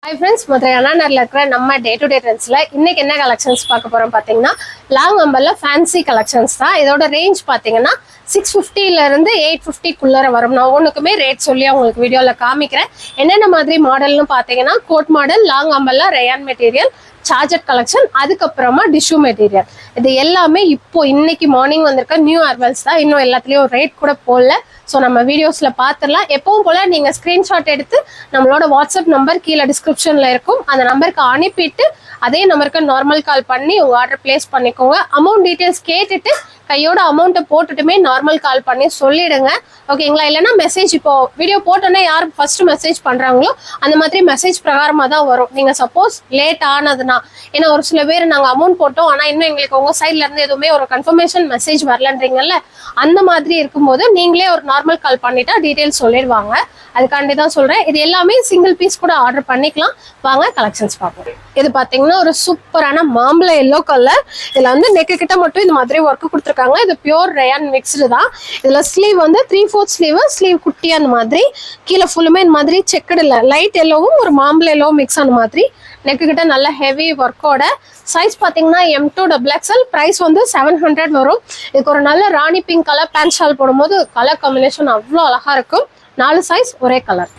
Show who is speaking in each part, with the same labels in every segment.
Speaker 1: Hi friends, நம்ம day to day ட்ரெண்ட்ஸ்ல இன்னைக்கு என்ன கலெக்ஷன்ஸ் பார்க்க போறோம் பாத்தீங்கன்னா லாங் அம்பர்ல ஃபேன்சி கலெக்ஷன்ஸ் தான். இதோட ரேஞ்ச் பாத்தீங்கன்னா 650 ல இருந்து 850 குள்ளர வரும். நான் ஒண்ணுக்குமே ரேட் சொல்லி உங்களுக்கு வீடியோல காமிக்கிறேன். என்னென்ன மாதிரி மாடல்னு பாத்தீங்கன்னா கோட் மாடல், லாங் அம்பர்ல ரயான் மெட்டீரியல், சார்ஜர் கலெக்ஷன், அதுக்கப்புறமா டிஷ்யூ மெட்டீரியல். இது எல்லாமே இப்போ இன்னைக்கு மார்னிங் வந்திருக்க நியூ அரைவல்ஸ் தான். இன்னும் எல்லாத்துலயும் ரேட் கூட போடல. ஸோ நம்ம வீடியோஸில் பார்த்துடலாம். எப்பவும் போல் நீங்கள் ஸ்க்ரீன்ஷாட் எடுத்து நம்மளோட வாட்ஸ்அப் நம்பர் கீழே டிஸ்கிரிப்ஷனில் இருக்கும், அந்த நம்பருக்கு அனுப்பிட்டு அதே நம்பருக்கு நார்மல் கால் பண்ணி உங்கள் ஆர்டர் பிளேஸ் பண்ணிக்கோங்க. அமௌண்ட் டீட்டெயில்ஸ் கேட்டுட்டு கையோட அமௌண்ட்டை போட்டுட்டுமே நார்மல் கால் பண்ணி சொல்லிடுங்க, ஓகேங்களா? இல்லைன்னா மெசேஜ் இப்போ வீடியோ போட்டோன்னே யார் ஃபர்ஸ்ட் மெசேஜ் பண்ணுறாங்களோ அந்த மாதிரி மெசேஜ் பிரகாரமாக தான் வரும். நீங்கள் சப்போஸ் லேட் ஆனதுன்னா, ஏன்னா ஒரு சில பேர் நாங்கள் அமௌண்ட் போட்டோம் ஆனால் இன்னும் எங்களுக்கு உங்கள் சைட்லேருந்து எதுவுமே ஒரு கன்ஃபர்மேஷன் மெசேஜ் வரலன்றீங்கல்ல, அந்த மாதிரி இருக்கும்போது நீங்களே ஒரு நார்மல் கால் பண்ணிட்டா டீட்டெயில்ஸ் சொல்லிடுவாங்க. அதுக்காண்டி தான் சொல்கிறேன். இது எல்லாமே சிங்கிள் பீஸ் கூட ஆர்டர் பண்ணிக்கலாம். வாங்க கலெக்ஷன்ஸ் பார்ப்போம். இது பார்த்தீங்கன்னா ஒரு சூப்பரான மாம்பழ எல்லோ கலர். இதில் வந்து நெக்கு கிட்ட மட்டும் இந்த மாதிரி ஒர்க்கு கொடுத்துருக்காங்க. இது பியூர் ரயான் மிக்ஸ்டு தான். இதில் ஸ்லீவ் வந்து 3/4 ஸ்லீவ் குட்டி அந்த மாதிரி, கீழே ஃபுல்லுமே இந்த மாதிரி செக்குடு இல்லை, லைட் எல்லோவும் ஒரு மாம்பழ எல்லோவும் மிக்ஸ் ஆன மாதிரி. நெக்கு கிட்ட நல்ல ஹெவி ஒர்க்கோட. சைஸ் பார்த்தீங்கன்னா M2XXL. ப்ரைஸ் வந்து 700 வரும். இதுக்கு ஒரு நல்ல ராணி பிங்க் கலர் பேண்ட் ஷால் போடும்போது கலர் காம்பினேஷன் அவ்வளோ அழகா இருக்கும். 4 சைஸ் ஒரே கலர்.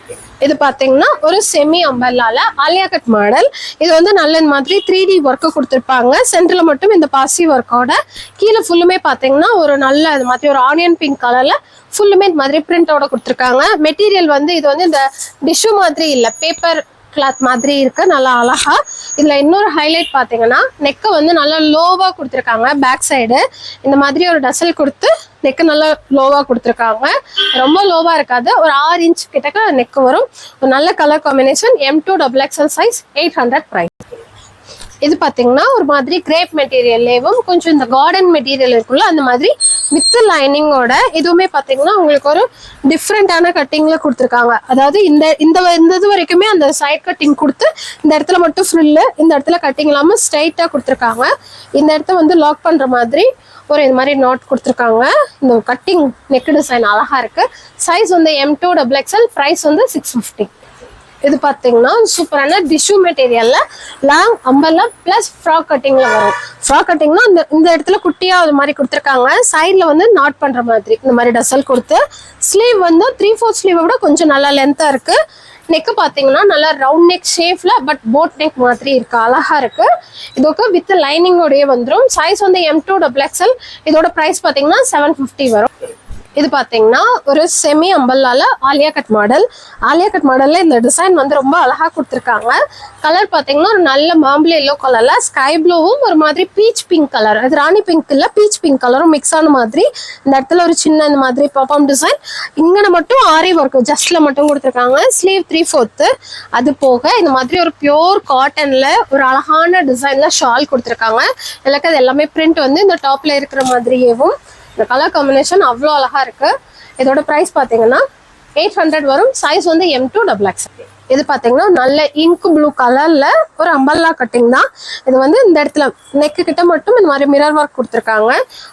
Speaker 1: இது பார்த்தீங்கன்னா ஒரு செமி அம்பர்லால ஆலியா கட் மாடல். இது வந்து நல்ல மாதிரி 3D ஒர்க்கு கொடுத்துருப்பாங்க. சென்டர்ல மட்டும் இந்த பாசி ஒர்க்கோட, கீழே ஃபுல்லுமே பார்த்தீங்கன்னா ஒரு நல்ல இது மாதிரி ஒரு ஆனியன் பிங்க் கலர்ல ஃபுல்லுமே இந்த மாதிரி பிரிண்டோட கொடுத்துருக்காங்க. மெட்டீரியல் வந்து இது வந்து இந்த டிஷ்யூ மாதிரி இல்லை, பேப்பர் கிளாத் மாதிரி இருக்கு, நல்லா அழகா. இதுல இன்னொரு ஹைலைட் பாத்தீங்கன்னா நெக்கை வந்து நல்லா லோவா கொடுத்துருக்காங்க. பேக் சைடு இந்த மாதிரி ஒரு டசல் கொடுத்து நெக்கு நல்லா லோவா கொடுத்துருக்காங்க. ரொம்ப லோவா இருக்காது, ஒரு 6 இன்ச் கிட்டக்க நெக்கு வரும். ஒரு நல்ல colour combination. M2XXL size, 800 price. இது பார்த்தீங்கன்னா ஒரு மாதிரி கிரேப் மெட்டீரியல்லேயும் கொஞ்சம் இந்த கார்டன் மெட்டீரியல் இருக்குல்ல அந்த மாதிரி வித் லைனிங்கோட. இதுவுமே பார்த்தீங்கன்னா உங்களுக்கு ஒரு டிஃப்ரெண்டான கட்டிங்கில் கொடுத்துருக்காங்க. அதாவது இந்த இது வரைக்குமே அந்த சைட் கட்டிங் கொடுத்து இந்த இடத்துல மட்டும் ஃப்ரில்லு, இந்த இடத்துல கட்டிங் இல்லாமல் ஸ்ட்ரைட்டாக கொடுத்துருக்காங்க. இந்த இடத்த வந்து லாக் பண்ணுற மாதிரி ஒரு இந்த மாதிரி நாட் கொடுத்துருக்காங்க. இந்த கட்டிங் நெக் டிசைன் அழகா இருக்கு. சைஸ் வந்து M2XXL. ப்ரைஸ் வந்து 650. இது பார்த்தீங்கன்னா சூப்பரான டிஷ்யூ மெட்டீரியல்ல லாங் அம்பர்லா பிளஸ் ஃப்ராக் கட்டிங்ல வரும். ஃப்ராக் கட்டிங்னா இந்த இடத்துல குட்டியா அது மாதிரி கொடுத்துருக்காங்க. சைட்ல வந்து நாட் பண்ற மாதிரி இந்த மாதிரி டசல் கொடுத்து, ஸ்லீவ் வந்து 3/4 ஸ்லீவை விட கொஞ்சம் நல்லா லென்த்தா இருக்கு. நெக்கு பார்த்தீங்கன்னா நல்லா ரவுண்ட் நெக் ஷேப்ல பட் போட் நெக் மாதிரி இருக்கு, அழகா இருக்கு. இதுக்கு வித் லைனிங்கோடய வந்துடும். சைஸ் வந்து M2XXL. இதோட ப்ரைஸ் பார்த்தீங்கன்னா 750 வரும். இது பார்த்தீங்கன்னா ஒரு செமி அம்பர்லால Alia cut model. Alia cut மாடல்ல இந்த டிசைன் வந்து ரொம்ப அழகா கொடுத்துருக்காங்க. கலர் பார்த்தீங்கன்னா ஒரு நல்ல மாம்பழ எல்லோ கலர்ல ஸ்கை ப்ளூவும் ஒரு மாதிரி பீச் பிங்க் கலர், அது ராணி பிங்க் இல்ல பீச் பிங்க் கலரும் மிக்ஸ் ஆன மாதிரி. இந்த இடத்துல ஒரு சின்ன இந்த மாதிரி பாப்பாம் டிசைன். இங்கன மட்டும் ஆரி ஒர்க் ஜஸ்ட்ல மட்டும் கொடுத்துருக்காங்க. ஸ்லீவ் 3/4. அது போக இந்த மாதிரி ஒரு பியோர் காட்டன்ல ஒரு அழகான டிசைன்ல ஷால் கொடுத்துருக்காங்க. எனக்கு அது எல்லாமே பிரிண்ட் வந்து இந்த டாப்ல இருக்கிற மாதிரியேவும். இந்த கலர் காம்பினேஷன் அவ்வளோ அழகா இருக்கு. இதோட ப்ரைஸ் பார்த்தீங்கன்னா 800 வரும். சைஸ் வந்து M2XXL. இது பார்த்தீங்கன்னா நல்ல இங்க் ப்ளூ கலர்ல ஒரு அம்பர்லா கட்டிங் தான். இது வந்து இந்த இடத்துல நெக்கு கிட்ட மட்டும் இந்த மாதிரி மிரர் ஒர்க் கொடுத்துருக்காங்க.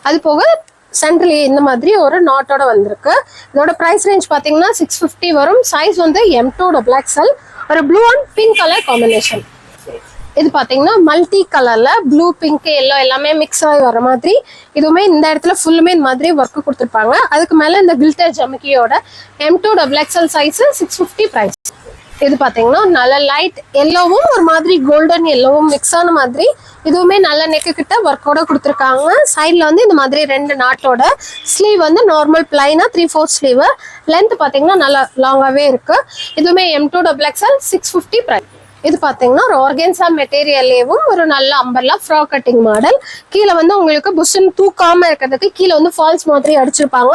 Speaker 1: அது போக சென்ட்ரலி இந்த மாதிரி ஒரு நாட்டோட வந்திருக்கு. இதோட ப்ரைஸ் ரேஞ்ச் பார்த்தீங்கன்னா 650 வரும். சைஸ் வந்து M2XXL. ஒரு blue and pink colour combination. இது பார்த்தீங்கன்னா மல்டி கலர்ல ப்ளூ பிங்க் எல்லோ எல்லாமே மிக்ஸ் ஆகி வர மாதிரி. இதுவுமே இந்த இடத்துல ஃபுல்லுமே இந்த மாதிரி ஒர்க்கு கொடுத்துருப்பாங்க. அதுக்கு மேல இந்த கில்டர் ஜமிக்கியோட. M2XXL size, 650 price. இது பார்த்தீங்கன்னா நல்ல லைட் எல்லோவும் ஒரு மாதிரி கோல்டன் எல்லோவும் மிக்ஸ் ஆன மாதிரி. இதுவுமே நல்ல நெக்கு கிட்ட ஒர்க்கோட கொடுத்துருக்காங்க. சைட்ல வந்து இந்த மாதிரி 2 நாட்டோட. ஸ்லீவ் வந்து நார்மல் பிளைனா 3/4 ஸ்லீவ். லென்த் பார்த்தீங்கன்னா நல்லா லாங்காவே இருக்கு. இதுவுமே M2XXL, 650 பிரைஸ். இது பார்த்தீங்கன்னா ஒரு ஆர்கன்சா மெட்டீரியல்லேயும் ஒரு நல்ல அம்பர்லா ஃப்ராக் கட்டிங் மாடல். கீழே வந்து உங்களுக்கு புஷ்ன்னு தூக்காம இருக்கிறதுக்கு கீழே வந்து ஃபால்ஸ் மாதிரி அடிச்சிருப்பாங்க.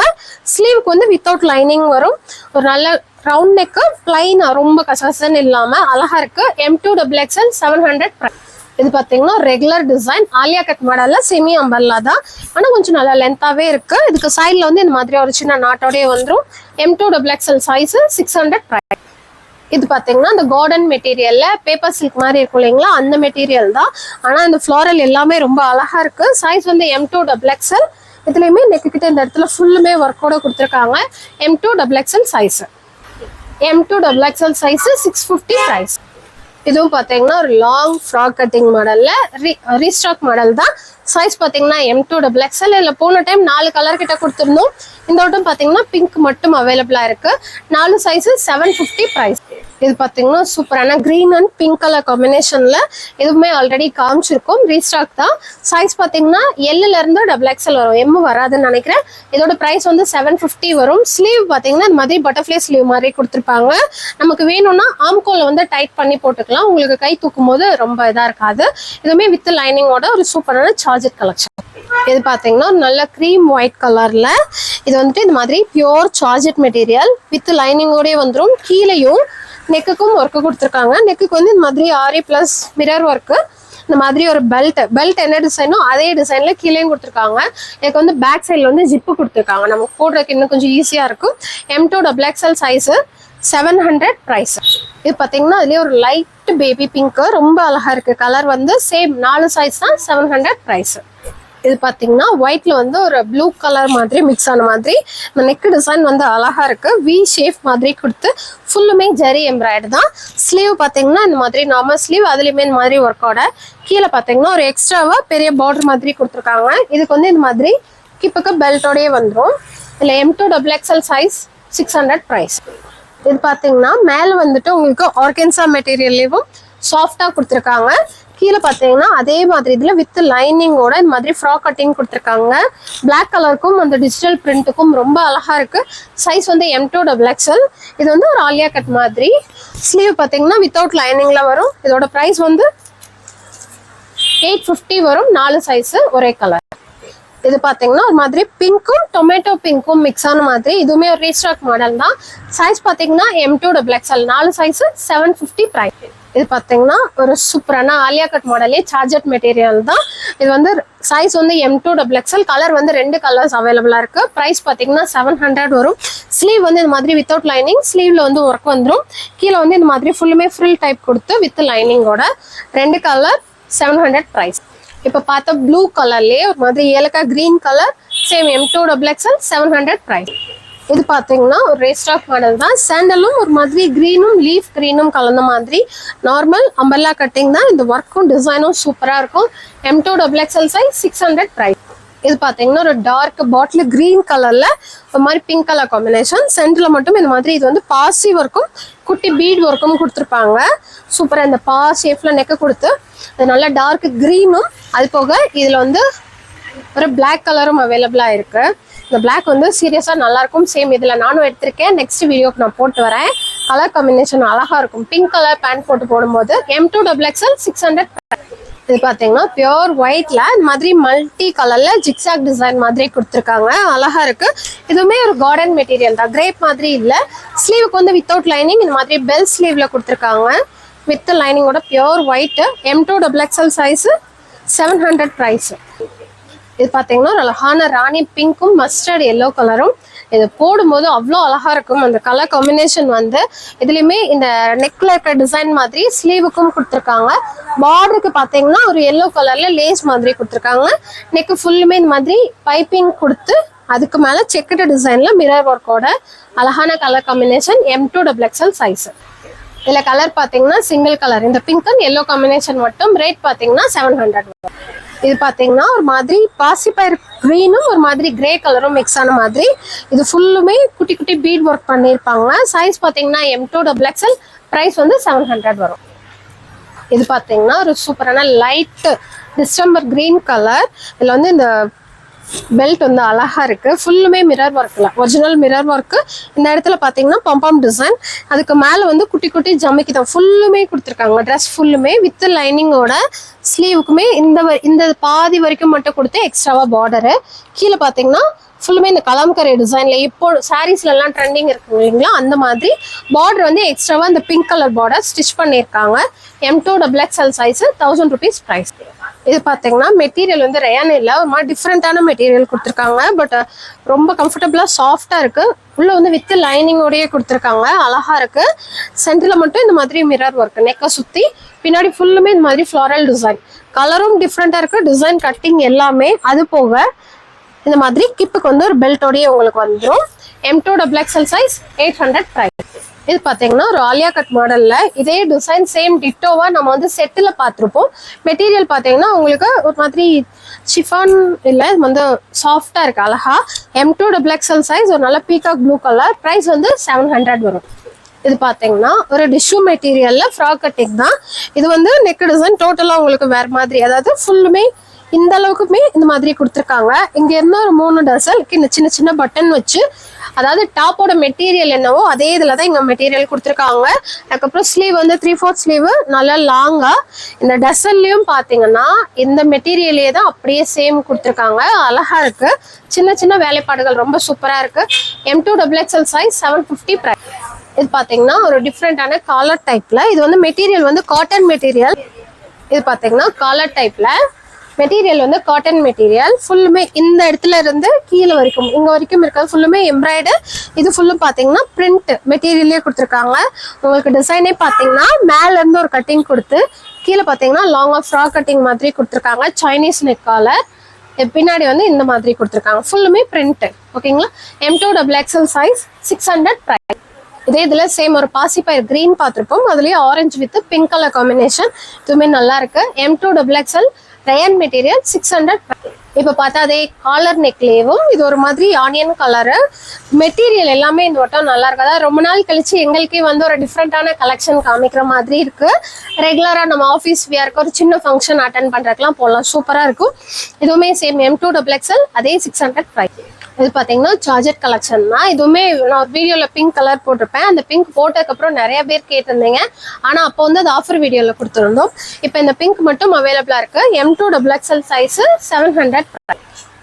Speaker 1: ஸ்லீவுக்கு வந்து வித்தவுட் லைனிங் வரும். ஒரு நல்ல ரவுண்ட் நெக்கு, பிளைனா ரொம்ப கசகசன்னு இல்லாம அழகா இருக்கு. M2XXL, 700 price. இது பார்த்தீங்கன்னா ரெகுலர் டிசைன் ஆலியா கட் மாடல்ல செமி அம்பர்லா தான், ஆனால் கொஞ்சம் நல்லா லென்த்தாவே இருக்கு. இதுக்கு சைட்ல வந்து இந்த மாதிரி ஒரு சின்ன நாட்டோடய வந்துடும். M2XXL size, 600 price. இது பார்த்தீங்கன்னா இந்த கார்டன் மெட்டீரியல்ல பேப்பர் சில்க் மாதிரி இருக்கும் இல்லைங்களா, அந்த மெட்டீரியல் தான். ஆனால் இந்த ஃப்ளோரல் எல்லாமே ரொம்ப அழகா இருக்கு. சைஸ் வந்து M2XXL. இதுலயுமே நெக்கு கிட்ட இந்த இடத்துல ஃபுல்லுமே ஒர்க்கோட கொடுத்துருக்காங்க. M2XXL size. M2XXL size, 650 price. இதுவும் பாத்தீங்கன்னா ஒரு லாங் ஃப்ராக் கட்டிங் மாடல்ல ரீஸ்டாக் மாடல் தான். சைஸ் பாத்தீங்கன்னா M2XXL. இல்ல போன டைம் 4 கலர் கிட்ட கொடுத்துருந்தோம். இந்த வட்டம் பாத்தீங்கன்னா பிங்க் மட்டும் அவைலபிளா இருக்கு. 4 சைஸ் 750 பிரைஸ். இது பாத்தீங்கன்னா சூப்பரான கிரீன் அண்ட் பிங்க் கலர் காம்பினேஷன்ல இதுவுமே ஆல்ரெடி காமிச்சிருக்கோம். ரீஸ்டாக் தான். சைஸ் பாத்தீங்கன்னா Lல இருந்து XXL வரும். M வராதுன்னு நினைக்கிறேன். இதோட பிரைஸ் வந்து 750 வரும். ஸ்லீவ் பாத்தீங்கன்னா இந்த மாதிரி பட்டர்ஃப்ளை ஸ்லீவ் மாதிரி கொடுத்துருப்பாங்க. நமக்கு வேணும்னா ஆம்கோல வந்து டைட் பண்ணி போட்டுக்கலாம். உங்களுக்கு கை தூக்கும் போது ரொம்ப இதா இருக்காது. இதுவுமே வித் லைனிங்கோட ஒரு சூப்பரான சார்ஜர் கலெக்ஷன். இது பாத்தீங்கன்னா நல்ல கிரீம் ஒயிட் கலர்ல இது வந்துட்டு இந்த மாதிரி பியோர் சார்ஜட் மெட்டீரியல் வித் லைனிங்கோடய வந்துடும். கீழேயும் நெக்குக்கும் ஒர்க்கு கொடுத்துருக்காங்க. நெக்குக்கு வந்து இந்த மாதிரி ஆரி பிளஸ் மிரர் ஒர்க்கு, இந்த மாதிரி ஒரு பெல்ட் என்ன டிசைனோ அதே டிசைன்ல கீழேயும் கொடுத்துருக்காங்க. எனக்கு வந்து பேக் சைட்ல வந்து ஜிப்பு கொடுத்துருக்காங்க. நமக்கு போடுறதுக்கு இன்னும் கொஞ்சம் ஈஸியா இருக்கும். M2XXL size 700 price. இது பாத்தீங்கன்னா அதுலயே ஒரு லைட் பேபி பிங்க் ரொம்ப அழகா இருக்கு. கலர் வந்து சேம் 4 சைஸ் தான் 700 பிரைஸ். இது பாத்தீங்கன்னா ஒயிட்ல வந்து ஒரு ப்ளூ கலர் மாதிரி மிக்ஸ் ஆன மாதிரி இந்த நெக் டிசைன் வந்து அழகா இருக்கு. வி ஷேப் மாதிரி கொடுத்து ஃபுல்லுமே ஜெரி எம்ப்ராய்டு தான். ஸ்லீவ் பாத்தீங்கன்னா இந்த மாதிரி நார்மல் ஸ்லீவ், அதுலயுமே இந்த மாதிரி ஒர்க்கோட கீழே பாத்தீங்கன்னா ஒரு எக்ஸ்ட்ராவா பெரிய பார்டர் மாதிரி கொடுத்துருக்காங்க. இதுக்கு வந்து இந்த மாதிரி கிப்புக்கு பெல்ட்டோடயே வந்துடும். இதுல M2XXL சைஸ் 600 பிரைஸ். இது பாத்தீங்கன்னா மேல வந்துட்டு உங்களுக்கு ஆர்கன்சா மெட்டீரியல்லையும் சாஃப்டா கொடுத்துருக்காங்க. கீழே பாத்தீங்கன்னா அதே மாதிரி இதுல வித் லைனிங்கோட இந்த மாதிரி ஃப்ராக் கட்டிங் கொடுத்துருக்காங்க. பிளாக் கலருக்கும் அந்த டிஜிட்டல் பிரிண்ட்டுக்கும் ரொம்ப அழகா இருக்கு. சைஸ் வந்து M2XXL. இது வந்து ஒரு ஆலியா கட் மாதிரி. ஸ்லீவ் பாத்தீங்கன்னா வித்தவுட் லைனிங்ல வரும். இதோட பிரைஸ் வந்து 850 வரும். 4 சைஸ் ஒரே கலர். இது பாத்தீங்கன்னா ஒரு மாதிரி பிங்க்கும் டொமேட்டோ பிங்க்கும் மிக்ஸ் ஆன மாதிரி இதுவுமே ஒரு ரீஸ்டாக் மாடல் தான். சைஸ் பாத்தீங்கன்னா M2XXL. 4 size 750 price. இது பாத்தீங்கன்னா ஒரு சூப்பரான ஆலியா கட் மாடலே சார்ஜட் மெட்டீரியல் தான். இது வந்து சைஸ் வந்து M2XXL. கலர் வந்து 2 கலர்ஸ் அவைலபிளா இருக்கு. பிரைஸ் பாத்தீங்கன்னா 700 வரும். ஸ்லீவ் வந்து இந்த மாதிரி வித்தவுட் லைனிங், ஸ்லீவ்ல வந்து ஒர்க் வந்துடும். கீழே வந்து இந்த மாதிரி ஃபுல்லுமே ஃப்ரில் டைப் கொடுத்து வித் லைனிங்கோட 2 கலர் 700 பிரைஸ். இப்ப பார்த்த ப்ளூ கலர்லயே ஒரு மாதிரி ஏலக்காய் green colour same M2XXL 700 price. இது பாத்தீங்கன்னா ஒரு ரேஸ்டாக் மாடல் தான். சாண்டலும் ஒரு மாதிரி கிரீனும் லீஃப் கிரீனும் கலந்த மாதிரி நார்மல் அம்பர்லா கட்டிங் தான். இந்த ஒர்க்கும் டிசைனும் சூப்பரா இருக்கும். M2XXL size 600 price. இது பாத்தீங்கன்னா ஒரு டார்க் பாட்டில் கிரீன் கலர்ல ஒரு மாதிரி பிங்க் கலர் காம்பினேஷன். சென்டர்ல மட்டும் இந்த மாதிரி இது வந்து பாசி ஒர்க்கும் குட்டி பீட் ஒர்க்கும் கொடுத்துருப்பாங்க. சூப்பரா இந்த பா ஷேப்ல நெக்க கொடுத்து இது நல்லா டார்க் கிரீனும், அது போக இதுல வந்து ஒரு பிளாக் கலரும் அவைலபிளா இருக்கு. இந்த பிளாக் வந்து சீரியஸா நல்லா இருக்கும். சேம் இதுல நானும் எடுத்திருக்கேன். நெக்ஸ்ட் வீடியோக்கு நான் போட்டு வரேன். கலர் காம்பினேஷன் அழகா இருக்கும். பிங்க் கலர் பேண்ட் போட்டு போடும்போது M2XXL 600. இது பாத்தீங்கன்னா பியோர் ஒயிட்ல இந்த மாதிரி மல்டி கலர்ல ஜிக்ஸாக் டிசைன் மாதிரி கொடுத்துருக்காங்க. அழகா இருக்கு. இதுவுமே ஒரு கார்டன் மெட்டீரியல் தான். கிரேப் மாதிரி இல்ல. ஸ்லீவுக்கு வந்து வித்தவுட் லைனிங் இந்த மாதிரி பெல் ஸ்லீவ்ல கொடுத்துருக்காங்க. வித் லைனிங்கோட pure white. M2XXL size 700 price. இது பாத்தீங்கன்னா ஒரு அழகான ராணி பிங்க்கும் மஸ்டர்ட் எல்லோ கலரும். இது போடும்போது அவ்வளோ அழகா இருக்கும். அந்த கலர் காம்பினேஷன் வந்து இதுலயுமே இந்த நெக்ல இருக்கிற டிசைன் மாதிரி ஸ்லீவுக்கும் கொடுத்துருக்காங்க. பார்டருக்கு பாத்தீங்கன்னா ஒரு எல்லோ கலர்ல லேஸ் மாதிரி கொடுத்துருக்காங்க. நெக்கு ஃபுல்லுமே இந்த மாதிரி பைப்பிங் கொடுத்து அதுக்கு மேல செக்குடு டிசைன்ல மிரர் ஒர்க்கோட அழகான கலர் காம்பினேஷன். M2XXL size. இதுல கலர் பாத்தீங்கன்னா சிங்கிள் கலர் இந்த பிங்க் அண்ட் எல்லோ காம்பினேஷன் மட்டும். ரேட் பாத்தீங்கன்னா 700. இது பாத்தீங்கன்னா ஒரு மாதிரி பாசிப்பயிர் கிரீனும் ஒரு மாதிரி கிரே கலரும் மிக்ஸ் ஆன மாதிரி இது ஃபுல்லுமே குட்டி குட்டி பீட் ஒர்க் பண்ணிருப்பாங்க. சைஸ் பாத்தீங்கன்னா M2XXL. பிரைஸ் வந்து 700 வரும். இது பாத்தீங்கன்னா ஒரு சூப்பரான லைட் டிசம்பர் கிரீன் கலர். இதுல வந்து இந்த பெல்ட் வந்து அழகா இருக்கு. ஃபுல்லுமே மிரர் ஒர்க்ல ஒரிஜினல் மிரர் ஒர்க். இந்த இடத்துல பாத்தீங்கன்னா பம்பாம் டிசைன். அதுக்கு மேல வந்து குட்டி குட்டி ஜமிக்கி தான் ஃபுல்லுமே கொடுத்துருக்காங்க. ட்ரெஸ் ஃபுல்லுமே வித் லைனிங்கோட. ஸ்லீவுக்குமே இந்த பாதி வரைக்கும் மட்டும் கொடுத்து எக்ஸ்ட்ராவா பார்டரு. கீழே பாத்தீங்கன்னா ஃபுல்லுமே இந்த கலாம்கரை டிசைன்ல இப்போ சாரீஸ்ல எல்லாம் ட்ரெண்டிங் இருக்கு இல்லைங்களா, அந்த மாதிரி பார்டர் வந்து எக்ஸ்ட்ராவா இந்த பிங்க் கலர் பார்டர் ஸ்டிச் பண்ணிருக்காங்க. M2XXL size 1000 rupees price. இது பாத்தீங்கன்னா மெட்டீரியல் வந்து ரயான் இல்ல, ஒரு மாதிரி டிஃப்ரெண்டான மெட்டீரியல் கொடுத்துருக்காங்க. பட் ரொம்ப கம்ஃபர்டபுளா சாஃப்டா இருக்கு. உள்ள வந்து வித் லைனிங்கோடயே கொடுத்துருக்காங்க. அழகா இருக்கு. சென்டர்ல மட்டும் இந்த மாதிரி மிரர் ஒர்க். நெக்க சுத்தி பின்னாடி ஃபுல்லுமே இந்த மாதிரி ஃப்ளாரல் டிசைன். கலரும் டிஃப்ரெண்டா இருக்கு. டிசைன் கட்டிங் எல்லாமே. அது போக இந்த மாதிரி கிப்புக்கு வந்து ஒரு பெல்ட்டோடயே உங்களுக்கு வந்துடும். M2XXL size 800 price. இது பாத்தீங்கன்னா ஒரு ஆலியா கட் மாடல்ல இதே டிசைன் சேம் டிட்டோவா நம்ம வந்து செட்டில் பார்த்துருப்போம். மெட்டீரியல் பாத்தீங்கன்னா உங்களுக்கு ஒரு மாதிரி ஷிஃபான் இல்லை, இது வந்து சாஃப்டா இருக்கு அழகா. M2XXL சைஸ், ஒரு நல்ல பீகாக் ப்ளூ கலர். ப்ரைஸ் வந்து 700 வரும். இது பாத்தீங்கன்னா ஒரு டிஷ்யூ மெட்டீரியல்ல ஃப்ராக் கட்டிங் தான். இது வந்து நெக் டிசைன் டோட்டலா உங்களுக்கு வேற மாதிரி, அதாவது ஃபுல்லுமே இந்த அளவுக்குமே இந்த மாதிரி கொடுத்துருக்காங்க. இங்க இருந்து ஒரு 3 டசல் இந்த சின்ன சின்ன பட்டன் வச்சு, அதாவது டாப்போட மெட்டீரியல் என்னவோ அதே இதுல தான் இங்க மெட்டீரியல் கொடுத்துருக்காங்க. அதுக்கப்புறம் ஸ்லீவ் வந்து 3/4 ஸ்லீவ் நல்லா லாங்கா. இந்த டசல்லையும் பாத்தீங்கன்னா இந்த மெட்டீரியலே தான் அப்படியே சேம் கொடுத்துருக்காங்க. அழகா இருக்கு, சின்ன சின்ன வேலைப்பாடுகள் ரொம்ப சூப்பரா இருக்கு. M2XXL size 750 price. இது பாத்தீங்கன்னா ஒரு டிஃப்ரெண்டான காலர் டைப்ல, இது வந்து மெட்டீரியல் வந்து காட்டன் மெட்டீரியல். இது பாத்தீங்கன்னா காலர் டைப்ல மெட்டீரியல் வந்து காட்டன் மெட்டீரியல். ஃபுல்லுமே இந்த இடத்துல இருந்து கீழே வரைக்கும் இங்க வரைக்கும் இருக்கிறது ஃபுல்லுமே எம்ப்ராய்டர். இது ஃபுல்லும் பாத்தீங்கன்னா பிரிண்ட் மெட்டீரியலே கொடுத்துருக்காங்க. உங்களுக்கு டிசைனே பாத்தீங்கன்னா மேல இருந்து ஒரு கட்டிங் கொடுத்து கீழே பாத்தீங்கன்னா லாங்கா ஃப்ராக் கட்டிங் மாதிரி கொடுத்துருக்காங்க. சைனீஸ் நெக் காலர், பின்னாடி வந்து இந்த மாதிரி கொடுத்துருக்காங்க. ஃபுல்லுமே பிரிண்ட். ஓகேங்களா. M2XXL size 600 price. இதே இதுல சேம் ஒரு பாசிப்பயர் கிரீன் பார்த்துருப்போம், அதுலயே orange with pink colour combination. இதுவுமே நல்லா இருக்கு. M2XXL rayon material 600. இப்ப பார்த்தா அதே காலர் நெக்லேவும் இது ஒரு மாதிரி ஆனியன் கலரு. மெட்டீரியல் எல்லாமே இந்த வட்டம் நல்லா இருக்கு. அதாவது ரொம்ப நாள் கழிச்சு எங்களுக்கே வந்து ஒரு டிஃப்ரெண்டான கலெக்ஷன் காமிக்கிற மாதிரி இருக்கு. ரெகுலரா நம்ம ஆஃபீஸ் வியருக்கு ஒரு சின்ன ஃபங்க்ஷன் அட்டன் பண்றதுக்குலாம் போகலாம், சூப்பரா இருக்கும். இதுவுமே சேம் M2XXL அதே 600 பிரைஸ். இது பாத்தீங்கன்னா சார்ஜர் கலெக்ஷன் தான். இதுவுமே நான் ஒரு வீடியோல பிங்க் கலர் போட்டிருப்பேன். அந்த பிங்க் போட்டதுக்கு அப்புறம் நிறைய பேர் கேட்டிருந்தீங்க. ஆனா அப்போ வந்து அது ஆஃபர் வீடியோல கொடுத்துருந்தோம். இப்போ இந்த பிங்க் மட்டும் அவைலபிளா இருக்கு. M2XXL size 700.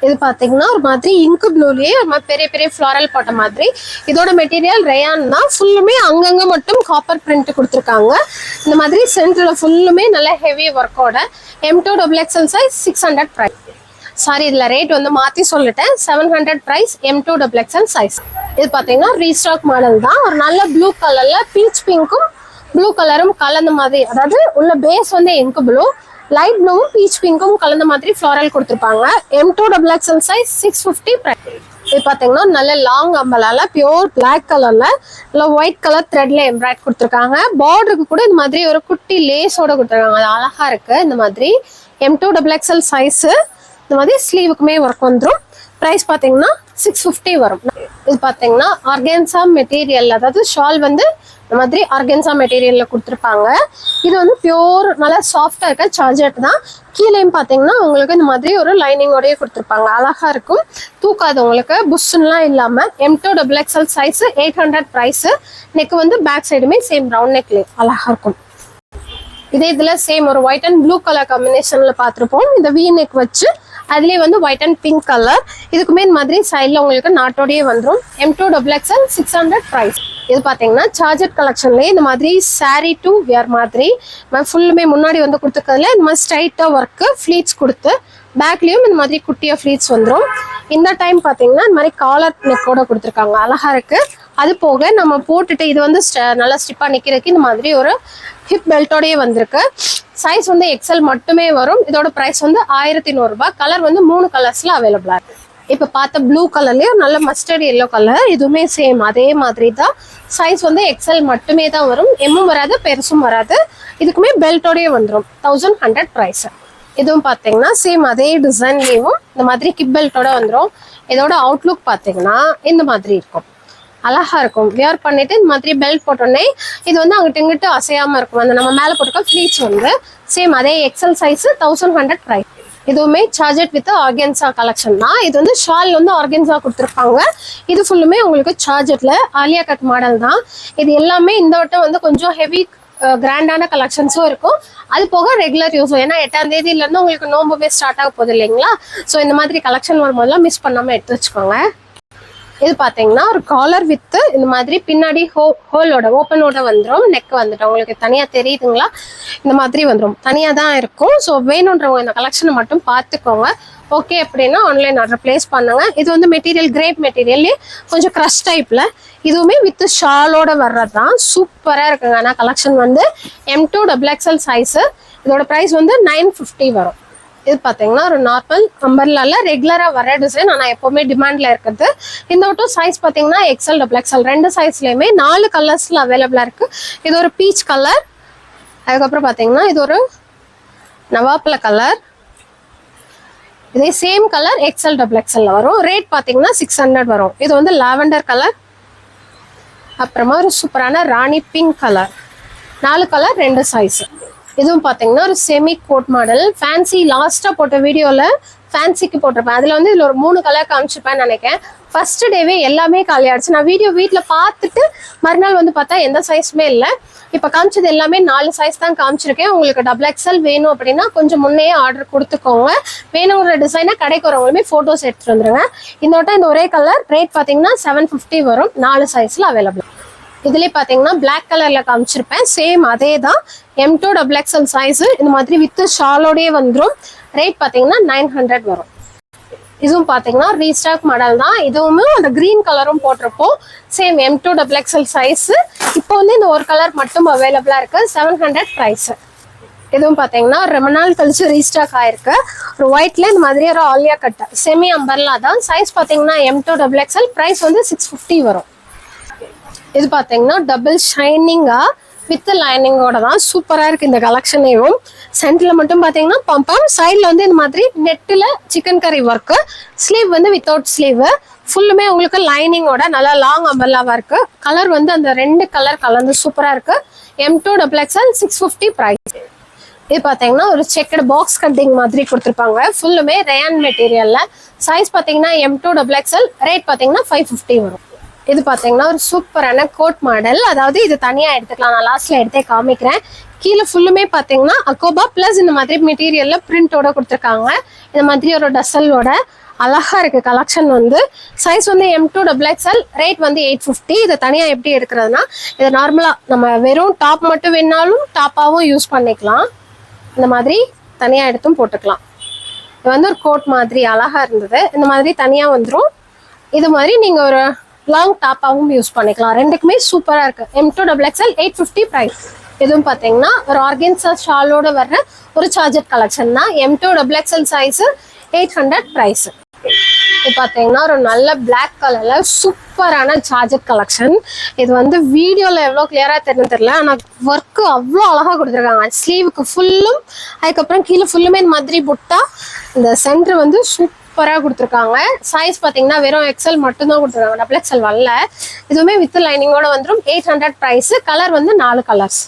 Speaker 1: இது பாத்தீங்கன்னா ஒரு மாதிரி இங்கு ப்ளூலயே ஒரு மாதிரி பெரிய பெரிய ஃபிளாரல் போட்ட மாதிரி. இதோட மெட்டீரியல் ரயான் தான். ஃபுல்லுமே அங்கங்க மட்டும் காப்பர் பிரிண்ட் கொடுத்துருக்காங்க. இந்த மாதிரி சென்டர்ல ஃபுல்லுமே நல்ல ஹெவி ஒர்க்கோட. M2XXL size 600 price. சாரி, இதுல ரேட் வந்து மாத்தி சொல்லிட்டேன். 700 பிரைஸ். M2XXL size. இது பாத்தீங்கன்னா ரீஸ்டாக் மாடல் தான். ஒரு நல்ல ப்ளூ கலர்ல பீச் பிங்க்கும் ப்ளூ கலரும் கலந்த மாதிரி, அதாவது உள்ள பேஸ் வந்து இங்க் ப்ளூ, லைட் ப்ளூவும் பீச் பிங்க்கும் கலந்த மாதிரி ஃபிளாரல் கொடுத்துருப்பாங்க. M2XXL size 650 price. இது பாத்தீங்கன்னா நல்ல லாங் அம்பலால பியூர் பிளாக் கலர்ல இல்ல ஒயிட் கலர் த்ரெட்ல எம்ப்ராய்ட் கொடுத்துருக்காங்க. பார்டருக்கு கூட இந்த மாதிரி ஒரு குட்டி லேஸோட கொடுத்துருக்காங்க. அது அழகா இருக்கு. இந்த மாதிரி M2XXL சைஸ். இந்த மாதிரி ஸ்லீவுக்குமே ஒர்க் வந்துடும். ப்ரைஸ் பார்த்தீங்கன்னா 650 வரும். இது பார்த்தீங்கன்னா ஆர்கன்சா மெட்டீரியல், அதாவது ஷால் வந்து இந்த மாதிரி ஆர்கன்சா மெட்டீரியல்ல கொடுத்துருப்பாங்க. இது வந்து பியூர் நல்லா சாஃப்டா இருக்க சார்ஜெட் தான். கீழேயும் பார்த்தீங்கன்னா உங்களுக்கு இந்த மாதிரி ஒரு லைனிங்கோடய கொடுத்துருப்பாங்க. அழகா இருக்கும், தூக்காது உங்களுக்கு, புஷ்லாம் இல்லாம. M2XXL size 800 price. நெக் வந்து பேக் சைடுமே சேம் ரவுண்ட் நெக்ல அழகா இருக்கும். இதே இதுல சேம் ஒரு ஒயிட் அண்ட் ப்ளூ கலர் காம்பினேஷன்ல பார்த்துருப்போம். இந்த வி நெக் வச்சு அதுலேயே வந்து ஒயிட் அண்ட் பிங்க் கலர். இதுக்குமே இந்த மாதிரி சைடில் உங்களுக்கு நாட்டோடையே வந்துடும். M2XXL 600 price. இது பார்த்தீங்கன்னா சார்ஜர் கலெக்ஷன்லேயே இந்த மாதிரி சாரீ டு வியர் மாதிரி ஃபுல்லுமே முன்னாடி வந்து கொடுத்துருக்கிறதுல இந்த மாதிரி ஸ்ட்ரைட்டாக ஒர்க்கு ஃப்ளீட்ஸ் கொடுத்து பேக்லேயும் இந்த மாதிரி குட்டியாக ஃப்ளீட்ஸ் வந்துடும். இந்த டைம் பார்த்தீங்கன்னா இந்த மாதிரி காலர் நெக்கோட கொடுத்துருக்காங்க. அழகா இருக்கு. அது போக நம்ம போட்டுட்டு இது வந்து நல்லா ஸ்டிப்பாக நிற்கிறதுக்கு இந்த மாதிரி ஒரு ஹிப் பெல்ட்டோடயே வந்திருக்கு. சைஸ் வந்து XL மட்டுமே வரும். இதோட ப்ரைஸ் வந்து 1100 ரூபாய். கலர் வந்து 3 கலர்ஸ்ல அவைலபிளா இருக்கு. இப்போ பார்த்த ப்ளூ கலர்லயே நல்ல மஸ்டர்ட் எல்லோ கலர், இதுவுமே சேம் அதே மாதிரி தான். சைஸ் வந்து XL மட்டுமே தான் வரும். எம்மும் வராது, பெருசும் வராது. இதுக்குமே பெல்ட்டோடயே வந்துடும். 1100 ப்ரைஸ். இதுவும் பார்த்தீங்கன்னா சேம் அதே டிசைன்லேயும் இந்த மாதிரி கிப் பெல்ட்டோட வந்துடும். இதோட அவுட்லுக் பார்த்தீங்கன்னா இந்த மாதிரி இருக்கும். அழகா இருக்கும். வியர் பண்ணிட்டு இந்த மாதிரி பெல்ட் போட்டோன்னே இது வந்து அங்கிட்ட இங்கிட்ட அசையாம இருக்கும். அந்த நம்ம மேல போட்டுக்க ஃப்ளீட்ஸ் வந்து சேம் அதே XL சைஸ் 1100 பிரைஸ். இதுவுமே சார்ஜெட் வித் ஆர்கன்சா கலெக்ஷன் தான். இது வந்து ஷால் வந்து ஆர்கன்சா கொடுத்துருப்பாங்க. இது ஃபுல்லுமே உங்களுக்கு சார்ஜெட்ல ஆலியா கட் மாடல் தான். இது எல்லாமே இந்த வட்டம் வந்து கொஞ்சம் ஹெவி கிராண்டான கலெக்ஷன்ஸும் இருக்கும். அது போக ரெகுலர் யூஸும். ஏன்னா 8ஆம் தேதியில இருந்து உங்களுக்கு நோம்புமே ஸ்டார்ட் ஆக போகுது இல்லைங்களா. ஸோ இந்த மாதிரி கலெக்ஷன் வரும்போதெல்லாம் மிஸ் பண்ணாம எடுத்து வச்சுக்கோங்க. இது பார்த்தீங்கன்னா ஒரு காலர் வித் இந்த மாதிரி பின்னாடி ஹோலோட ஓப்பனோட வந்துடும். நெக் வந்துடும். உங்களுக்கு தனியாக தெரியுதுங்களா, இந்த மாதிரி வந்துடும். தனியாக தான் இருக்கும். ஸோ வேணுன்றவங்க இந்த கலெக்ஷனை மட்டும் பார்த்துக்கோங்க. ஓகே அப்படின்னா ஆன்லைன் ஆர்டர் பிளேஸ் பண்ணுங்க. இது வந்து மெட்டீரியல் கிரேப் மெட்டீரியல்லே கொஞ்சம் க்ரஷ் டைப்ல, இதுவுமே வித் ஷாலோட வர்றது தான். சூப்பராக இருக்குங்க. ஆனால் கலெக்ஷன் வந்து M2XXL சைஸு. இதோட ப்ரைஸ் வந்து 950 வரும். இது பாத்தீங்கன்னா ஒரு நார்மல் அம்பர்லால ரெகுலரா வர டிசைன், ஆனா எப்பவுமே டிமாண்ட்ல இருக்குது. இந்த மட்டும் சைஸ் பாத்தீங்கன்னா எக்ஸ்எல் டபுள் எக்ஸ்எல் ரெண்டு சைஸ்லயுமே 4 கலர்ஸ்ல அவைலபிளா இருக்கு. இது ஒரு பீச் கலர், அதுக்கப்புறம் பாத்தீங்கன்னா இது ஒரு நவாப்பழ கலர், இதே சேம் கலர் எக்ஸ்எல் டபுள் எக்ஸ்எல்ல வரும். ரேட் பாத்தீங்கன்னா 600 வரும். இது வந்து லாவெண்டர் கலர், அப்புறமா ஒரு சூப்பரான ராணி பிங்க் கலர். 4 colour 2 size. இதுவும் பாத்தீங்கன்னா ஒரு செமி கோட் மாடல். ஃபேன்சி லாஸ்டா போட்ட வீடியோல ஃபேன்சிக்கு போட்டிருப்பேன். அதுல வந்து இதுல ஒரு 3 கலர் காமிச்சிருப்பேன்னு நினைக்கிறேன். ஃபர்ஸ்ட் டேவே எல்லாமே காலி ஆயிடுச்சு. நான் வீடியோ வீட்டில் பார்த்துட்டு மறுநாள் வந்து பார்த்தா எந்த சைஸுமே இல்லை. இப்போ காமிச்சது எல்லாமே 4 சைஸ் தான் காமிச்சிருக்கேன். உங்களுக்கு டபுள் எக்ஸ்எல் வேணும் அப்படின்னா கொஞ்சம் முன்னையே ஆர்டர் கொடுத்துக்கோங்க. வேணுங்கிற டிசைனை கடைக்கு வரவங்களுமே ஃபோட்டோஸ் எடுத்துட்டு வந்துருங்க. இந்த வட்டம் இந்த ஒரே கலர் ரேட் பார்த்தீங்கன்னா 750 வரும். 4 சைஸில் அவைலபிள். இதுலேயே பார்த்தீங்கன்னா பிளாக் கலரில் காமிச்சிருப்பேன். சேம் அதே தான், M2 டபுள் எக்ஸ்எல் சைஸு. இந்த மாதிரி வித் ஷாலோடயே வந்துடும். ரேட் பார்த்தீங்கன்னா 900 வரும். இதுவும் பார்த்தீங்கன்னா ரீஸ்டாக் மாடல் தான். இதுவுமே அந்த கிரீன் கலரும் போட்டிருப்போம். Same M2 double XL size. இப்போ வந்து இந்த ஒரு கலர் மட்டும் அவைலபிளாக இருக்குது. 700 ப்ரைஸு. இதுவும் பார்த்தீங்கன்னா ரொம்ப நாள் கழிச்சு ரீஸ்டாக் ஆயிருக்கு. ஒரு ஒயிட்ல இந்த மாதிரி ஒரு ஆலியா கட்டை செமி அம்பர்லா தான். சைஸ் பார்த்தீங்கன்னா M2 டபுள் எக்ஸ்எல். ப்ரைஸ் வந்து 650 வரும். இது பார்த்தீங்கன்னா டபுள் ஷைனிங்கா வித் லைனிங்கோட தான் சூப்பராக இருக்குது இந்த கலெக்ஷனையும். சென்டரில் மட்டும் பார்த்தீங்கன்னா பம்பம், சைடில் வந்து இந்த மாதிரி நெட்டில் சிக்கன் கறி ஒர்க்கு, ஸ்லீவ் வந்து வித்தவுட் ஸ்லீவ், ஃபுல்லுமே உங்களுக்கு லைனிங்கோட நல்லா லாங் அம்பர்லாவாக இருக்குது. கலர் வந்து அந்த 2 கலர் கலந்து சூப்பராக இருக்குது. M2 double XL 650 price. இது பார்த்தீங்கன்னா ஒரு செக்கடு பாக்ஸ் கட்டிங் மாதிரி கொடுத்துருப்பாங்க. ஃபுல்லுமே ரேயான் மெட்டீரியலில். சைஸ் பார்த்தீங்கன்னா M2 டபுள் எக்ஸ்எல். ரேட் பார்த்தீங்கன்னா 550 வரும். இது பார்த்தீங்கன்னா ஒரு சூப்பரான கோட் மாடல். அதாவது இது தனியாக எடுத்துக்கலாம், நான் லாஸ்ட்ல எடுத்தே காமிக்கிறேன். கீழே ஃபுல்லுமே பார்த்தீங்கன்னா அக்கோபா ப்ளஸ் இந்த மாதிரி மெட்டீரியல்ல பிரிண்டோட கொடுத்துருக்காங்க. இந்த மாதிரி ஒரு டசலோட அழகா இருக்கு கலெக்ஷன் வந்து. சைஸ் வந்து M2 டபுள் எக்ஸ்எல். ரேட் வந்து 850. இதை தனியாக எப்படி எடுக்கிறதுனா, இதை நார்மலாக நம்ம வெறும் டாப் மட்டும் வேணாலும் டாப்பாகவும் யூஸ் பண்ணிக்கலாம். இந்த மாதிரி தனியாக எடுத்தும் போட்டுக்கலாம். இது வந்து ஒரு கோட் மாதிரி அழகா இருந்தது. இந்த மாதிரி தனியாக வந்துடும். இது மாதிரி நீங்கள் ஒரு லாங் டாப்பாகவும் யூஸ் பண்ணிக்கலாம். ரெண்டுக்குமே சூப்பராக இருக்கு. M2 double XL 850 price. இதுவும் பார்த்தீங்கன்னா ஒரு ஆர்கன்சா ஷாலோட வர்ற ஒரு சார்ஜர் கலெக்ஷன் தான். M2 double XL size 800 price. இது பார்த்தீங்கன்னா ஒரு நல்ல பிளாக் கலர்ல சூப்பரான சார்ஜர் கலெக்ஷன். இது வந்து வீடியோவில் எவ்வளோ கிளியராக தெரியும் தெரியல, ஆனால் ஒர்க்கு அவ்வளோ அழகாக கொடுத்துருக்காங்க. ஸ்லீவுக்கு ஃபுல்லும், அதுக்கப்புறம் கீழே ஃபுல்லுமே இந்த மாதிரி புட்டா, இந்த சென்டர் வந்து சூப்பராக கொடுத்துருக்காங்க. சைஸ் பார்த்தீங்கன்னா வெறும் எக்ஸ்எல் மட்டும்தான் கொடுத்துருக்காங்க, டபுள் எக்ஸ்எல் வரல. இதுவுமே வித் லைனிங்கோட வந்துடும். 800 ப்ரைஸ். கலர் வந்து 4 கலர்ஸ்.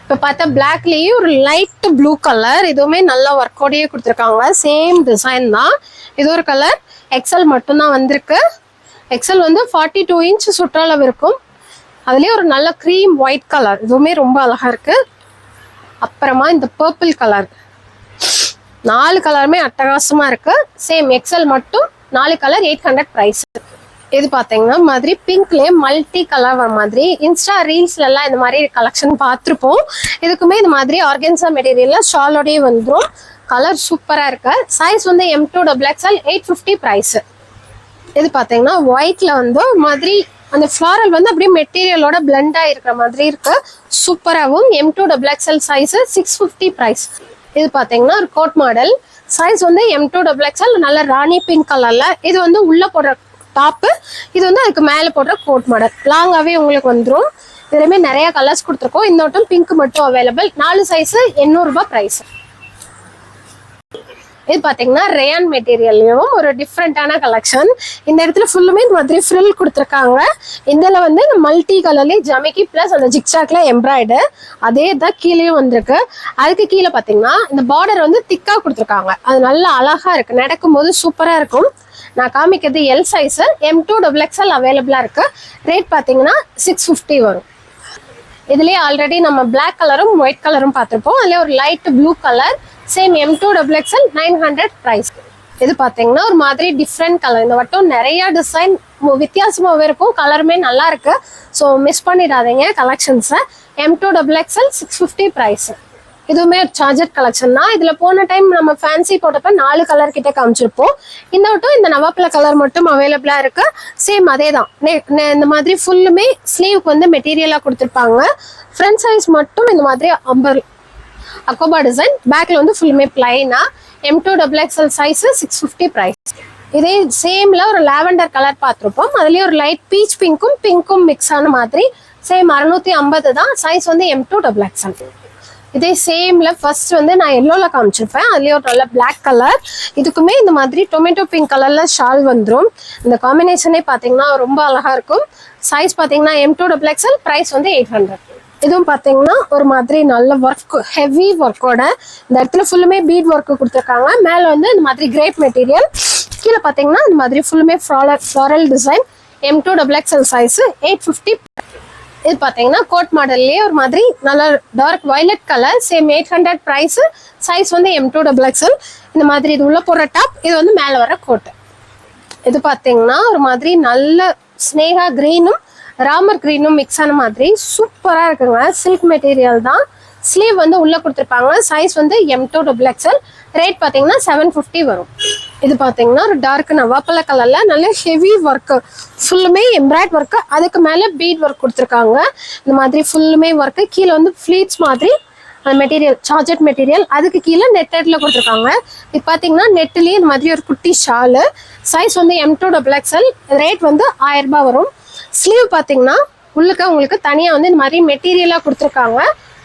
Speaker 1: இப்போ பார்த்தா பிளாக்லேயே ஒரு லைட் ப்ளூ கலர், இதுவுமே நல்ல ஒர்க்கோடையே கொடுத்துருக்காங்க. சேம் டிசைன் தான். இது ஒரு கலர் எக்ஸ்எல் மட்டும்தான் வந்திருக்கு. எக்ஸ்எல் வந்து 42 இன்ச் சுற்றளவு இருக்கும். அதுலேயே ஒரு நல்ல க்ரீம் ஒயிட் கலர், இதுவுமே ரொம்ப அழகா இருக்கு. அப்புறமா இந்த பர்பிள் கலர், 4 கலருமே அட்டகாசமா இருக்கு. சேம் எக்ஸ்எல் மட்டும் 4 கலர் 800 ப்ரைஸ். இது பார்த்தீங்கன்னா மாதிரி பிங்க்லேயே மல்டி கலர் வர மாதிரி இன்ஸ்டா ரீல்ஸ்ல எல்லாம் இந்த மாதிரி கலெக்ஷன் பார்த்துருப்போம். இதுக்குமே இந்த மாதிரி ஆர்கன்சா மெட்டீரியல்ல ஷாலோடயே வந்துடும். கலர் சூப்பராக இருக்கு. சைஸ் வந்து M2 டபுள் எக்ஸ்எல் 850 ப்ரைஸ். இது பார்த்தீங்கன்னா ஒயிட்ல வந்து மாதிரி அந்த ஃப்ளாரல் வந்து அப்படியே மெட்டீரியலோட பிளெண்ட் ஆகிருக்கிற மாதிரி இருக்கு. சூப்பராகவும். M2 double XL size 650 price. இது பார்த்தீங்கன்னா ஒரு கோட் மாடல். சைஸ் வந்து M2 டபுள் எக்ஸ்எல். நல்ல ராணி பிங்க் கலர்ல. இது வந்து உள்ள போடுற டாப்பு, இது வந்து அதுக்கு மேலே போடுற கோட் மாடல். லாங்காகவே உங்களுக்கு வந்துடும். இதுலையுமே நிறைய கலர்ஸ் கொடுத்துருக்கோம். இந்த மட்டும் பிங்க் மட்டும் அவைலபிள். 4 சைஸ் 800 ரூபாய் ப்ரைஸ். இது பார்த்தீங்கன்னா ரேயான் மெட்டீரியல்லையும் ஒரு டிஃப்ரெண்டான கலெக்ஷன். இந்த இடத்துல ஃபுல்லுமே இந்த மாதிரி ஃப்ரில் கொடுத்துருக்காங்க. இதில் வந்து மல்டி கலர்லேயே ஜமிக்கி ப்ளஸ் அந்த ஜிக்சாக்ல எம்ப்ராய்டு அதே தான் கீழேயும் வந்திருக்கு. அதுக்கு கீழே பார்த்தீங்கன்னா இந்த பார்டர் வந்து திக்காக கொடுத்துருக்காங்க. அது நல்லா அழகாக இருக்குது, நடக்கும்போது சூப்பராக இருக்கும். நான் காமிக்கிறது L size. M2 double XL அவைலபிளாக இருக்குது. ரேட் பார்த்தீங்கன்னா 650 வரும். இதுலேயே ஆல்ரெடி நம்ம பிளாக் கலரும் ஒயிட் கலரும் பார்த்துருப்போம். அதுலேயே ஒரு light blue colour. Same M2 double XL 900 price. இது பார்த்தீங்கன்னா ஒரு மாதிரி டிஃப்ரெண்ட் கலர். இந்த வட்டம் நிறைய டிசைன் வித்தியாசமாகவே இருக்கும். கலருமே நல்லா இருக்கு. ஸோ மிஸ் பண்ணிடாதீங்க கலெக்ஷன்ஸை. M2 double XL 650 price. இதுவுமே ஒரு சார்ஜர் கலெக்ஷன் தான். இதில் போன டைம் நம்ம ஃபேன்சி போட்டப்ப 4 கலர் கிட்ட காமிச்சிருப்போம். இந்த வட்டம் இந்த நவாப்பழ கலர் மட்டும் அவைலபிளாக இருக்கு. சேம் அதே தான். இந்த மாதிரி ஃபுல்லுமே ஸ்லீவுக்கு வந்து மெட்டீரியலாக கொடுத்துருப்பாங்க. ஃப்ரண்ட் சைஸ் மட்டும் இந்த மாதிரி அக்கோபா டிசைன். பேக்ல வந்து ஃபுல்லுமே பிளைனா. M2 XXL size 650 price. இதே சேம்ல ஒரு லாவெண்டர் கலர் பார்த்துருப்போம். அதுலயே ஒரு லைட் பீச் பிங்க்கும் மிக்ஸ் ஆன மாதிரி சேம் 650 தான். சைஸ் வந்து M2 XXL. இதே சேம்ல ஃபர்ஸ்ட் வந்து நான் எல்லோல காமிச்சிருப்பேன். அதுலயே ஒரு நல்ல பிளாக் கலர். இதுக்குமே இந்த மாதிரி டொமேட்டோ பிங்க் கலர்ல ஷால் வந்துடும். இந்த காம்பினேஷனே பாத்தீங்கன்னா ரொம்ப அழகா இருக்கும். சைஸ் பாத்தீங்கன்னா M2 XXL. பிரைஸ் வந்து 800. இதுவும் பாத்தீங்கன்னா ஒரு மாதிரி நல்ல ஒர்க், ஹெவி ஒர்க்கோட இந்த இடத்துல ஃபுல்லுமே பீட் ஒர்க் கொடுத்துருக்காங்க. மேல வந்து இந்த மாதிரி கிரேப் மெட்டீரியல், கீழே பாத்தீங்கன்னா இந்த மாதிரி ஃபுல்லுமே floral design. M2 XXL size 850. இது பாத்தீங்கன்னா கோட் மாடல்லே ஒரு மாதிரி நல்ல dark violet colour. Same 800 price. Size வந்து M2 XXL. இந்த மாதிரி இது உள்ள போற டாப். இது வந்து மேல வர கோட். இது பாத்தீங்கன்னா ஒரு மாதிரி நல்ல ஸ்னேகா கிரீனும் ராமர் கிரீனும் மிக்ஸ் ஆன மாதிரி சூப்பரா இருக்குங்க. சில்க் மெட்டீரியல் தான். ஸ்லீவ் வந்து உள்ள கொடுத்துருப்பாங்க. சைஸ் வந்து M2 XXL. ரேட் பாத்தீங்கன்னா 750 வரும். இது பாத்தீங்கன்னா ஒரு டார்க் நவாப்பழ கலர்ல நல்ல ஹெவி ஒர்க், ஃபுல்லுமே எம்ப்ராய்ட் ஒர்க். அதுக்கு மேல பீட் ஒர்க் கொடுத்துருக்காங்க. இந்த மாதிரி ஃபுல்லுமே ஒர்க். கீழே வந்து ஃபிளீட்ஸ் மாதிரி மெட்டீரியல், சார்ஜெட் மெட்டீரியல். அதுக்கு கீழே நெட்டட்ல கொடுத்துருக்காங்க. இது பாத்தீங்கன்னா நெட்லயே இந்த மாதிரி ஒரு குட்டி ஷாலு. சைஸ் வந்து M2 XXL. ரேட் வந்து 1000 ரூபாய் வரும். ஸ்லீவ் பாத்தீங்கன்னா உள்ளுக்க உங்களுக்கு தனியா வந்து இந்த மாதிரி மெட்டீரியலா கொடுத்துருக்காங்க.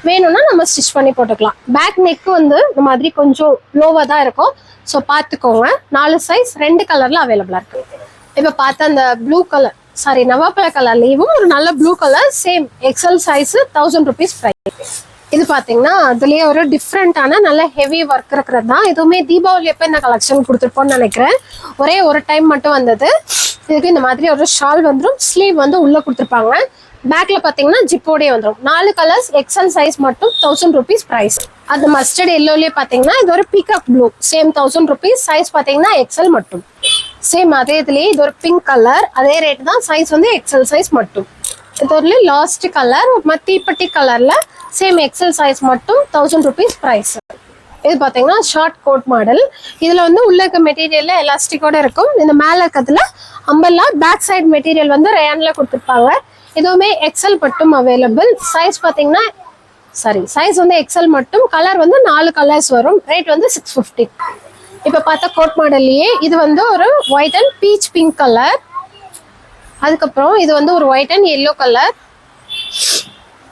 Speaker 1: வேணும்னா நம்ம ஸ்டிச் பண்ணி போட்டுக்கலாம். பேக் நெக் வந்து இந்த மாதிரி கொஞ்சம் லோவா தான் இருக்கும். ஸோ பார்த்துக்கோங்க. 4 சைஸ் 2 கலர்ல அவைலபிளா இருக்கு. இப்போ பார்த்த அந்த ப்ளூ கலர், சாரி நவாப்பழ கலர்லேயும் ஒரு நல்ல blue colour same XL size 1000 rupees price. இது பாத்தீங்கன்னா அதுலயே ஒரு டிஃப்ரெண்டான நல்ல ஹெவி ஒர்க் இருக்கிறது தான். இதுவுமே தீபாவளி எப்போ இந்த கலெக்ஷன் கொடுத்துருப்போம்னு நினைக்கிறேன். ஒரே ஒரு டைம் மட்டும் வந்தது. இதுக்கு இந்த மாதிரி ஒரு ஷால் வந்துடும். ஸ்லீவ் வந்து உள்ள கொடுத்துருப்பாங்க. பேக்ல பாத்தீங்கன்னா ஜிப்போடே வந்துடும். 4 கலர்ஸ் XL சைஸ் மட்டும் 1000 rupees பிரைஸ். அது மஸ்டர்ட் எல்லோலயே பாத்தீங்கன்னா இது ஒரு peacock blue. Same 1000 rupees. Size பாத்தீங்கன்னா XL மட்டும். சேம் அதே இதுலயே இது ஒரு பிங்க் கலர். அதே ரேட் தான். சைஸ் வந்து XL சைஸ் மட்டும். இது ஒரு லாஸ்ட் கலர் தீப்பட்டி கலர்ல சேம் XL சைஸ் மட்டும் 1000 rupees பிரைஸ். இது பாத்தீங்கன்னா ஷார்ட் கோட் மாடல். இதுல வந்து உள்ள இருக்க மெட்டீரியல்ல எலாஸ்டிக்கோட இருக்கும். இந்த மேல இருக்கிறதுல அம்பல்லா, பேக் சைடு மெட்டீரியல் வந்து ரேன்ல கொடுத்துருப்பாங்க. இதுவுமே XL மட்டும் அவைலபிள். சைஸ் பாத்தீங்கன்னா சைஸ் வந்து XL மட்டும். கலர் வந்து 4 கலர்ஸ் வரும். ரேட் வந்து 650. இப்ப பார்த்த கோட் மாடல்லையே இது வந்து ஒரு white and beach pink colour. அதுக்கப்புறம் இது வந்து ஒரு ஒயிட் அண்ட் எல்லோ கலர்.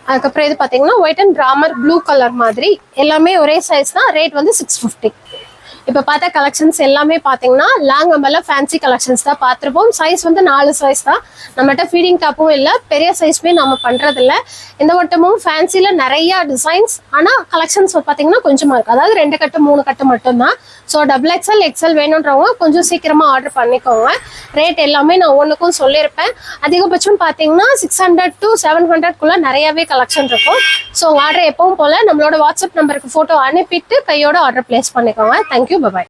Speaker 1: அதுக்கப்புறம் இது பாத்தீங்கன்னா white and Ramar blue colour மாதிரி. எல்லாமே ஒரே சைஸ் தான். ரேட் வந்து 650. இப்போ பார்த்த கலெக்ஷன்ஸ் எல்லாமே பார்த்தீங்கன்னா லாங் அம்பர்ல ஃபேன்சி கலெக்ஷன்ஸ் தான் பார்த்துருப்போம். சைஸ் வந்து 4 சைஸ் தான். நம்மகிட்ட ஃபீடிங் டாப்பும் இல்லை, பெரிய சைஸ்மே நம்ம பண்ணுறதில்ல. இந்த வட்டமும் ஃபேன்சியில் நிறையா டிசைன்ஸ், ஆனால் கலெக்ஷன்ஸ் பார்த்தீங்கன்னா கொஞ்சமாக இருக்குது. அதாவது 2 கட்டு 3 கட்டு மட்டும்தான். ஸோ XXL XL வேணுன்றவங்க கொஞ்சம் சீக்கிரமாக ஆர்டர் பண்ணிக்கோங்க. ரேட் எல்லாமே நான் ஒவ்வொன்றுக்கும் சொல்லியிருப்பேன். அதிகபட்சம் பார்த்தீங்கன்னா 600 to 700 நிறையாவே கலெக்ஷன் இருக்கும். ஸோ ஆர்டர் எப்பவும் போல் நம்மளோட வாட்ஸ்அப் நம்பருக்கு ஃபோட்டோ அனுப்பிட்டு கையோட ஆர்டர் பிளேஸ் பண்ணிக்கோங்க. தேங்க்யூ. Bye bye.